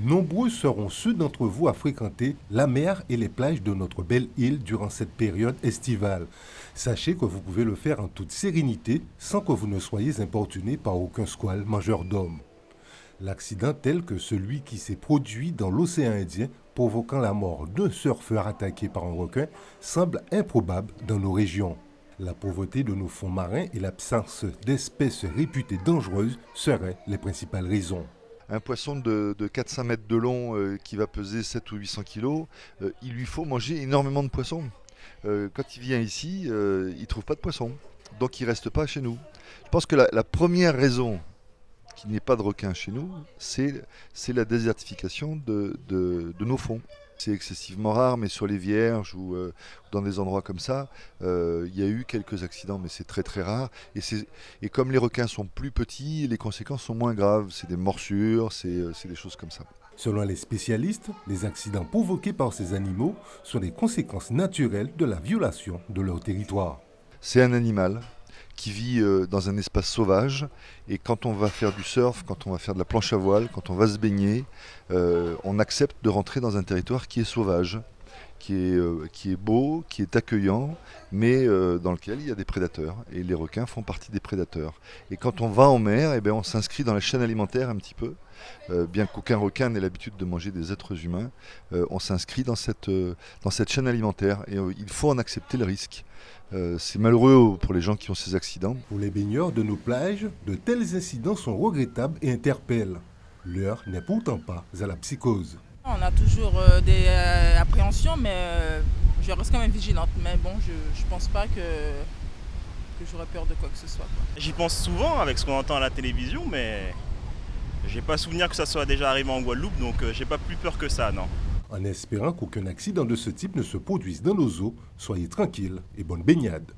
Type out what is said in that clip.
Nombreux seront ceux d'entre vous à fréquenter la mer et les plages de notre belle île durant cette période estivale. Sachez que vous pouvez le faire en toute sérénité sans que vous ne soyez importuné par aucun squale mangeur d'hommes. L'accident tel que celui qui s'est produit dans l'océan Indien provoquant la mort d'un surfeur attaqué par un requin semble improbable dans nos régions. La pauvreté de nos fonds marins et l'absence d'espèces réputées dangereuses seraient les principales raisons. Un poisson de 400 mètres de long qui va peser 7 ou 800 kilos, il lui faut manger énormément de poissons. Quand il vient ici, il ne trouve pas de poissons, donc il ne reste pas chez nous. Je pense que la première raison qu'il n'y ait pas de requins chez nous, c'est la désertification de nos fonds. C'est excessivement rare, mais sur les Vierges ou dans des endroits comme ça, il y a eu quelques accidents, mais c'est très très rare. Et comme les requins sont plus petits, les conséquences sont moins graves. C'est des morsures, c'est des choses comme ça. Selon les spécialistes, les accidents provoqués par ces animaux sont des conséquences naturelles de la violation de leur territoire. C'est un animal qui vit dans un espace sauvage, et quand on va faire du surf, quand on va faire de la planche à voile, quand on va se baigner, on accepte de rentrer dans un territoire qui est sauvage, qui est beau, qui est accueillant, mais dans lequel il y a des prédateurs, et les requins font partie des prédateurs. Et quand on va en mer, eh bien, on s'inscrit dans la chaîne alimentaire un petit peu, bien qu'aucun requin n'ait l'habitude de manger des êtres humains, on s'inscrit dans cette chaîne alimentaire, et il faut en accepter le risque. C'est malheureux pour les gens qui ont ces accidents. Pour les baigneurs de nos plages, de tels incidents sont regrettables et interpellent. L'heure n'est pourtant pas à la psychose. On a toujours des appréhensions, mais je reste quand même vigilante. Mais bon, je pense pas que j'aurais peur de quoi que ce soit. J'y pense souvent avec ce qu'on entend à la télévision, mais j'ai pas souvenir que ça soit déjà arrivé en Guadeloupe, donc j'ai pas plus peur que ça, non. En espérant qu'aucun accident de ce type ne se produise dans nos eaux, soyez tranquilles et bonne baignade.